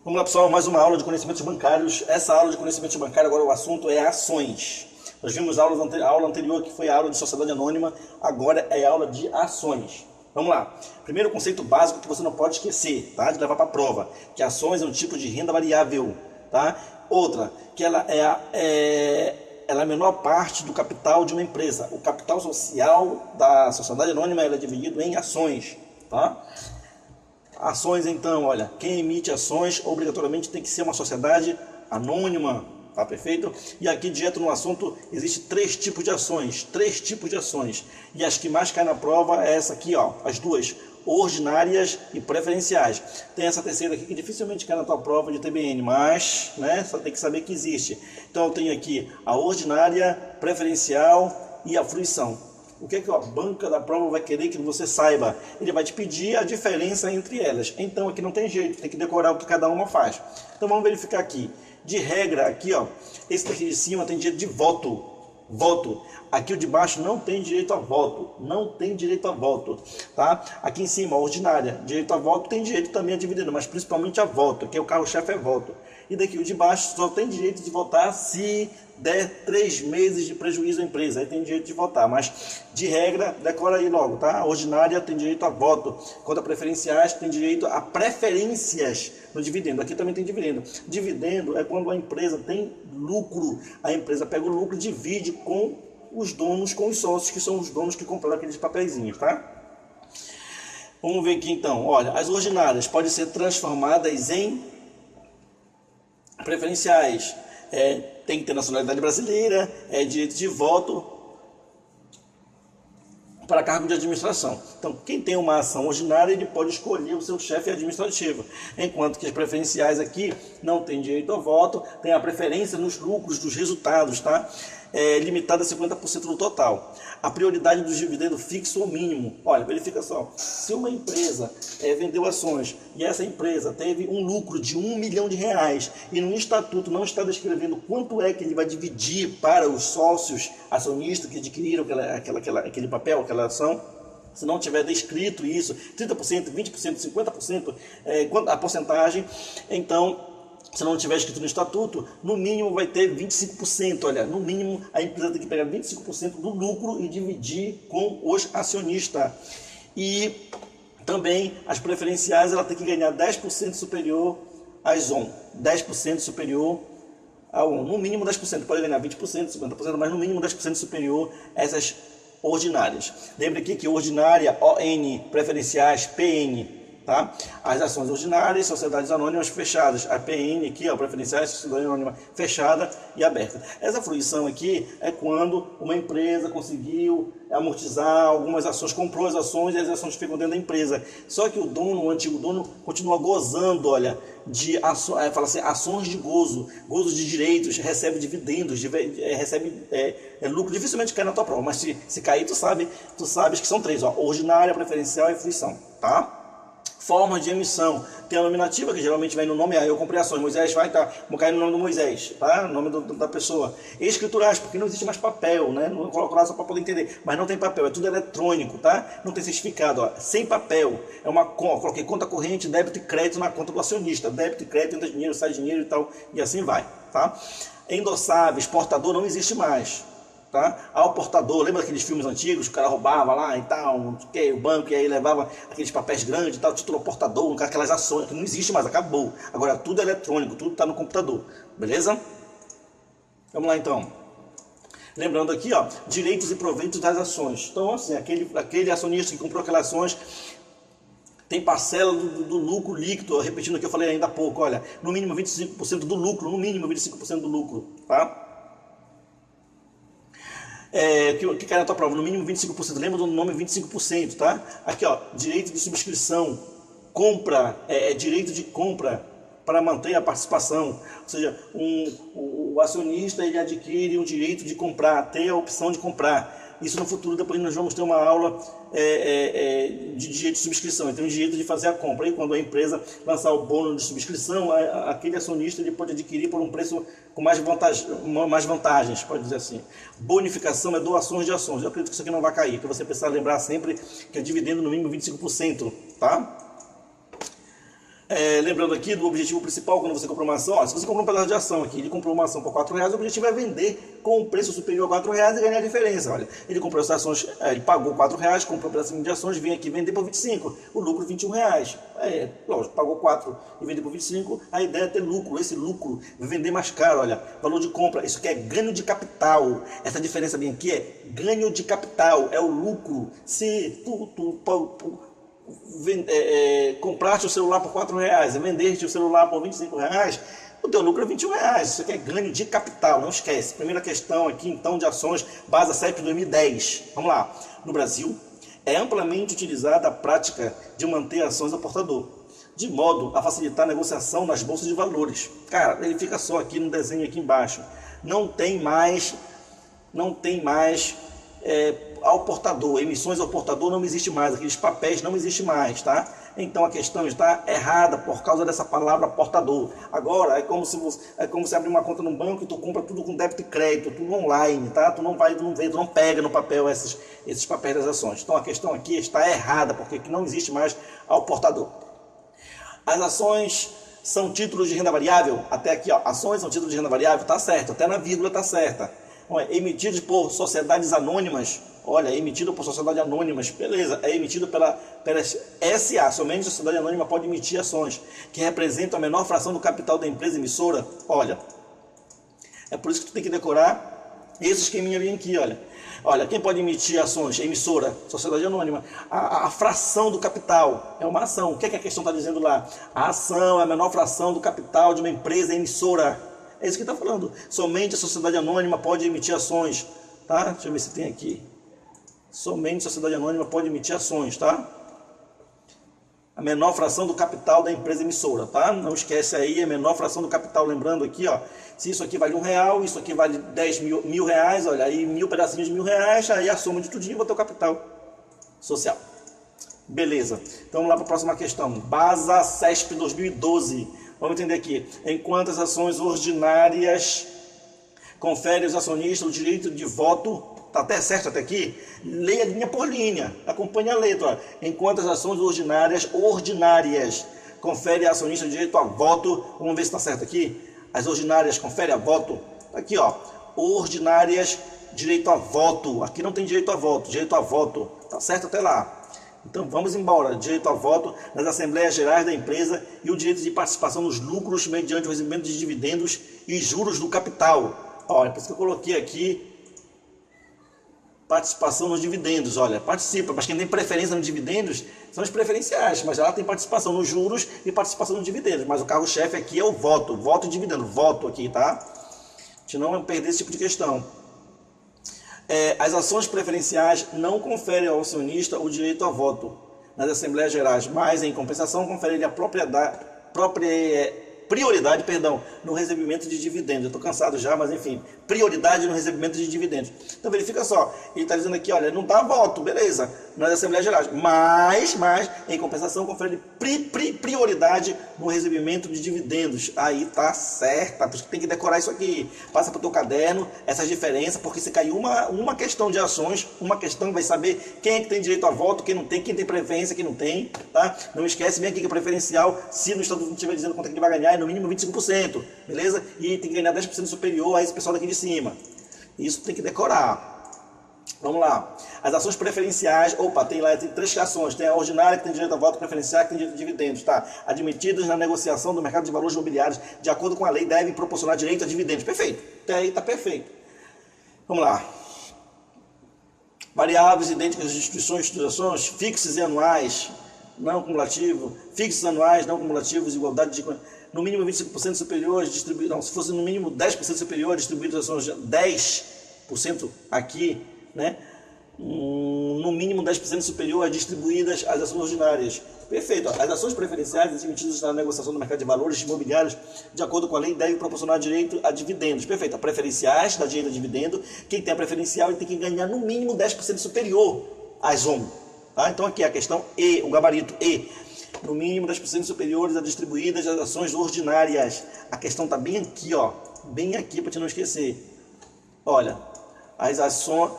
Vamos lá, pessoal, mais uma aula de conhecimentos bancários. Essa aula de conhecimentos bancários, agora o assunto é ações. Nós vimos a aula anterior, que foi a aula de sociedade anônima, agora é a aula de ações. Vamos lá. Primeiro conceito básico que você não pode esquecer, tá? De levar para a prova, que ações é um tipo de renda variável, tá? Outra, que ela é a menor parte do capital de uma empresa. O capital social da sociedade anônima é dividido em ações, tá? Ações, então, olha, quem emite ações obrigatoriamente tem que ser uma sociedade anônima, tá perfeito? E aqui, direto no assunto, existe três tipos de ações, e as que mais caem na prova é essa aqui, ó, as duas, ordinárias e preferenciais. Tem essa terceira aqui que dificilmente cai na tua prova de TBN, mas, né, só tem que saber que existe. Então eu tenho aqui a ordinária, preferencial e a fruição. O que é que a banca da prova vai querer que você saiba? Ele vai te pedir a diferença entre elas. Então aqui não tem jeito, tem que decorar o que cada uma faz. Então vamos verificar aqui. De regra, aqui, ó, esse daqui de cima tem direito de voto. Aqui o de baixo não tem direito a voto. Tá? Aqui em cima, a ordinária, direito a voto, tem direito também a dividendo, mas principalmente a voto. Aqui o carro-chefe é voto. E daqui o de baixo só tem direito de votar se der 3 meses de prejuízo à empresa. Aí tem direito de votar, mas de regra, decora aí logo, tá? A ordinária tem direito a voto, quanto a preferenciais tem direito a preferências no dividendo. Aqui também tem dividendo. Dividendo é quando a empresa tem lucro. A empresa pega o lucro e divide com os donos, com os sócios, que são os donos que compraram aqueles papeizinhos, tá? Vamos ver aqui então. Olha, as ordinárias podem ser transformadas em preferenciais. Tem que ter nacionalidade brasileira, direito de voto para cargo de administração. Então, quem tem uma ação ordinária, ele pode escolher o seu chefe administrativo, enquanto que as preferenciais aqui não tem direito ao voto, tem a preferência nos lucros dos resultados, tá? Limitada a 50% do total. A prioridade do dividendo fixo ou mínimo. Olha, verifica só. Se uma empresa vendeu ações e essa empresa teve um lucro de R$1 milhão e no estatuto não está descrevendo quanto é que ele vai dividir para os sócios acionistas que adquiriram aquele papel, aquela ação, se não tiver descrito isso, 30%, 20%, 50%, a porcentagem, então, se não tiver escrito no estatuto, no mínimo vai ter 25%. Olha, no mínimo a empresa tem que pegar 25% do lucro e dividir com os acionistas. E também as preferenciais, ela tem que ganhar 10% superior às ON. 10% superior a ON. No mínimo 10%, pode ganhar 20%, 50%, mas no mínimo 10% superior a essas ordinárias. Lembre aqui que ordinária, ON, preferenciais, PN. Tá? As ações ordinárias, sociedades anônimas fechadas, a PN aqui, ó, preferenciais, sociedade anônima fechada e aberta. Essa fruição aqui é quando uma empresa conseguiu amortizar algumas ações, comprou as ações e as ações ficam dentro da empresa. Só que o dono, o antigo dono, continua gozando, olha, de ações de gozo de direitos, recebe dividendos, recebe lucro, dificilmente cai na tua prova, mas se cair, tu sabes que são três, ó, ordinária, preferencial e fruição, tá? Forma de emissão. Tem a nominativa, que geralmente vem no nome, eu comprei ações, Moisés vai vou cair no nome do Moisés, tá? No nome da pessoa. Escriturais, porque não existe mais papel, né? Não coloco lá só para poder entender, mas não tem papel, é tudo eletrônico, tá? Não tem certificado, ó, sem papel. Coloquei conta corrente, débito e crédito na conta do acionista. Débito e crédito, entra dinheiro, sai dinheiro e tal, e assim vai, tá? Endossáveis, portador não existe mais. Tá? Ao portador, lembra daqueles filmes antigos, o cara roubava lá e tal, o banco, e aí levava aqueles papéis grandes e tal, título portador, aquelas ações, que não existe mais, acabou. Agora tudo é eletrônico, tudo está no computador, beleza? Vamos lá então. Lembrando aqui, ó, direitos e proventos das ações. Então, assim, aquele acionista que comprou aquelas ações tem parcela do lucro líquido, repetindo o que eu falei ainda há pouco, olha, no mínimo 25% do lucro, no mínimo 25% do lucro, tá? Que cai na tua prova, no mínimo 25%, lembra do nome 25%, tá? Aqui, ó, direito de subscrição, compra, direito de compra para manter a participação, ou seja, o acionista ele adquire o direito de comprar, ter a opção de comprar. Isso no futuro, depois nós vamos ter uma aula de direito de subscrição, então o direito de fazer a compra. E quando a empresa lançar o bônus de subscrição, aquele acionista ele pode adquirir por um preço com mais vantagens, pode dizer assim. Bonificação é doações de ações. Eu acredito que isso aqui não vai cair, que você precisa lembrar sempre que é dividendo no mínimo 25%, tá? Lembrando aqui do objetivo principal quando você comprou uma ação, se você comprou um pedaço de ação aqui, ele comprou uma ação por R$4, o objetivo é vender com um preço superior a R$4 e ganhar a diferença. Olha, ele comprou essas ações, ele pagou R$4, comprou um pedacinho de ações, vem aqui vender por 25, o lucro R$21. Lógico, pagou 4 e vender por 25, a ideia é ter lucro, esse lucro, vender mais caro, olha, valor de compra, isso aqui é ganho de capital, essa diferença bem aqui é ganho de capital, é o lucro. Se compraste o celular por R$4 e vendeste o celular por R$25, o teu lucro é R$21. Isso aqui é ganho de capital, não esquece. Primeira questão aqui, então, de ações, base 7 de 2010. Vamos lá. No Brasil, é amplamente utilizada a prática de manter ações ao portador, de modo a facilitar a negociação nas bolsas de valores. Cara, ele fica só aqui no desenho aqui embaixo. Não tem mais ao portador, emissões ao portador não existe mais, aqueles papéis não existe mais, tá? Então a questão está errada por causa dessa palavra portador. Agora é como se você abrir uma conta no banco e tu compra tudo com débito e crédito, tudo online, tá? Tu não vê, tu não pega no papel esses papéis das ações. Então a questão aqui está errada, porque aqui não existe mais ao portador. As ações são títulos de renda variável, até aqui, ó, ações são títulos de renda variável, tá certo, até na vírgula tá certa. Emitidos por sociedades anônimas, olha, emitido por sociedades anônimas, beleza, é emitido pela SA, somente a sociedade anônima pode emitir ações que representam a menor fração do capital da empresa emissora. Olha, é por isso que tu tem que decorar esse esqueminha bem aqui, olha, quem pode emitir ações? Emissora, sociedade anônima. A fração do capital é uma ação. O que é que a questão está dizendo lá? A ação é a menor fração do capital de uma empresa emissora. É isso que está falando. Somente a sociedade anônima pode emitir ações, tá? Deixa eu ver se tem aqui. Somente a sociedade anônima pode emitir ações, tá? A menor fração do capital da empresa emissora, tá? Não esquece aí, a menor fração do capital. Lembrando aqui, ó, se isso aqui vale R$1, isso aqui vale 10 mil reais, olha, aí 1000 pedacinhos de R$1, aí a soma de tudinho vai ter o capital social. Beleza. Então vamos lá para a próxima questão. Basa CESP 2012. Vamos entender aqui. Enquanto as ações ordinárias conferem aos acionistas o direito de voto, tá até certo até aqui? Leia linha por linha, acompanhe a letra. Ó. Enquanto as ações ordinárias conferem ao acionista o direito a voto, vamos ver se está certo aqui. As ordinárias conferem a voto. Aqui, ó, ordinárias, direito a voto. Aqui não tem direito a voto, direito a voto. Tá certo até lá. Então vamos embora, direito a voto nas Assembleias Gerais da empresa e o direito de participação nos lucros mediante o recebimento de dividendos e juros do capital. Olha, por isso que eu coloquei aqui participação nos dividendos. Olha, participa, mas quem tem preferência nos dividendos são os preferenciais, mas ela tem participação nos juros e participação nos dividendos. Mas o carro-chefe aqui é o voto, voto e dividendo, voto aqui, tá? A gente não vai perder esse tipo de questão. As ações preferenciais não conferem ao acionista o direito a voto nas Assembleias Gerais, mas em compensação conferem a prioridade no recebimento de dividendos. Eu estou cansado já, mas enfim, prioridade no recebimento de dividendos. Então verifica só, ele está dizendo aqui, olha, não dá voto, beleza, nas Assembleias Gerais, mas em compensação confere prioridade no recebimento de dividendos. Aí tá certo, por isso que tem que decorar isso aqui. Passa para o teu caderno essas diferenças, porque se cair uma questão de ações, uma questão vai saber quem é que tem direito a voto, quem não tem, quem tem preferência, quem não tem, tá? Não esquece bem aqui que é preferencial, se no estatuto não estiver dizendo quanto é que ele vai ganhar, é no mínimo 25%, beleza? E tem que ganhar 10% superior a esse pessoal daqui de cima. Isso tem que decorar. Vamos lá. As ações preferenciais, tem três ações. Tem a ordinária, que tem direito a voto, preferencial, que tem direito a dividendos, tá? Admitidas na negociação do mercado de valores imobiliários, de acordo com a lei, devem proporcionar direito a dividendos. Perfeito. Até aí tá perfeito. Vamos lá. Variáveis idênticas de instituições fixas e anuais, não cumulativo, fixos anuais, não cumulativos, igualdade de... No mínimo 25% superiores, distribuídos... Não, se fosse no mínimo 10% superior, distribuídos ações 10% aqui, né? No mínimo 10% superior a distribuídas as ações ordinárias. Perfeito. As ações preferenciais emitidas na negociação do mercado de valores imobiliários, de acordo com a lei, devem proporcionar direito a dividendos. Perfeito. A preferenciais dá direito a dividendo. Quem tem a preferencial ele tem que ganhar no mínimo 10% superior às ON. Tá? Então aqui a questão E, o gabarito E. No mínimo 10% superiores a distribuídas as ações ordinárias. A questão está bem aqui, ó. Bem aqui para te não esquecer. Olha, as ações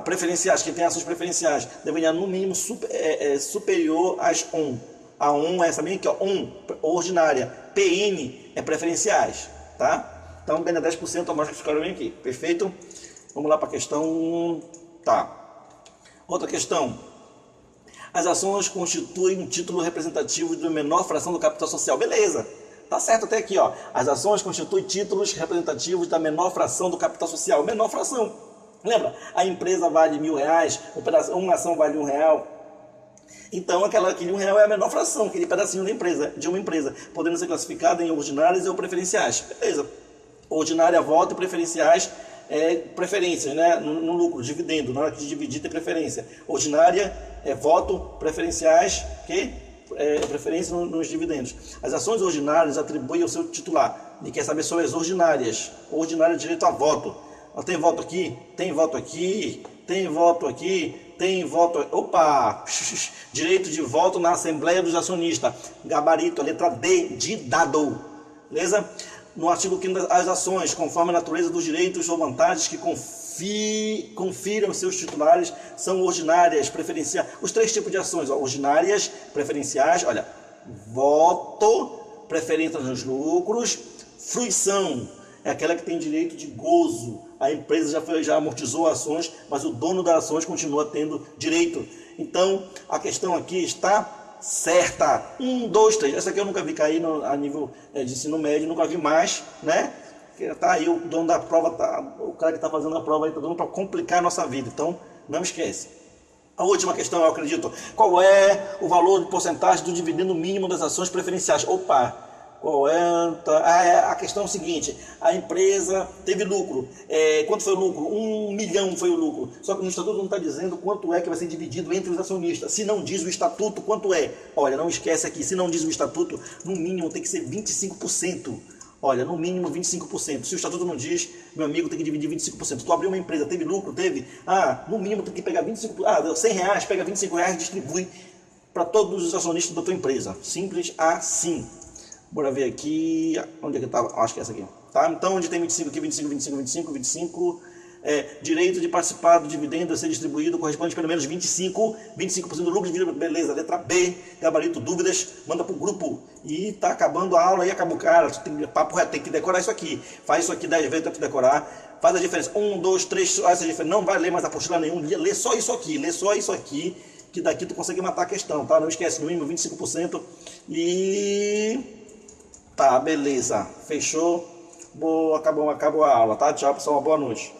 preferenciais, quem tem ações preferenciais, devem ganhar no mínimo superior às ON. A1 é essa minha aqui, ó, 1, ordinária. PN é preferenciais, tá? Então ganha 10% a mais que ficaram bem aqui, perfeito? Vamos lá para a questão, tá. Outra questão. As ações constituem um título representativo de menor fração do capital social. Beleza, tá certo até aqui, ó. As ações constituem títulos representativos da menor fração do capital social. Menor fração. Lembra? A empresa vale R$1.000, uma ação vale R$1. Então aquele R$1 é a menor fração, aquele pedacinho de uma empresa, podendo ser classificada em ordinárias ou preferenciais. Beleza. Ordinária voto e preferenciais preferências, né? No lucro, dividendo, na hora de dividir tem preferência. Ordinária voto, preferenciais, preferência nos dividendos. As ações ordinárias atribuem ao seu titular. Ele quer saber sobre as ordinárias. Ordinária direito a voto. Tem voto aqui, tem voto aqui, tem voto aqui, tem voto... Opa! Direito de voto na Assembleia dos Acionistas. Gabarito, a letra D de dado. Beleza? No artigo 5º, as ações, conforme a natureza dos direitos ou vantagens que confiram seus titulares, são ordinárias, preferenciais. Os 3 tipos de ações, ó, ordinárias, preferenciais, olha, voto, preferência nos lucros, fruição, é aquela que tem direito de gozo. A empresa já amortizou ações, mas o dono das ações continua tendo direito. Então, a questão aqui está certa. 1, 2, 3. Essa aqui eu nunca vi cair a nível de ensino médio, nunca vi mais, né? Tá aí o dono da prova, o cara que está fazendo a prova aí, tá dando para complicar a nossa vida. Então, não esquece. A última questão, eu acredito. Qual é o valor de porcentagem do dividendo mínimo das ações preferenciais? Opa! Qual é? A questão é o seguinte, a empresa teve lucro. Quanto foi o lucro? 1 milhão foi o lucro. Só que no estatuto não está dizendo quanto é que vai ser dividido entre os acionistas. Se não diz o estatuto, quanto é? Olha, não esquece aqui, se não diz o estatuto, no mínimo tem que ser 25%. Olha, no mínimo 25%. Se o estatuto não diz, meu amigo, tem que dividir 25%. Tu abriu uma empresa, teve lucro? Teve? No mínimo tem que pegar 25%. Deu R$100, pega R$25 e distribui para todos os acionistas da tua empresa. Simples assim. Bora ver aqui, onde é que estava? Acho que é essa aqui, tá? Então, onde tem 25 aqui, 25, direito de participar do dividendo a ser distribuído corresponde pelo menos 25% do lucro dividido, beleza, letra B, gabarito, dúvidas, manda pro grupo. E tá acabando a aula e acabou, cara, papo reto, tem que decorar isso aqui, faz isso aqui 10 vezes para tu decorar, faz a diferença, 1, 2, 3, essa diferença, não vai ler mais apostila nenhum, lê só isso aqui, que daqui tu consegue matar a questão, tá? Não esquece, no mínimo 25% e... Tá, beleza. Fechou. Acabou a aula, tá? Tchau, pessoal. Uma boa noite.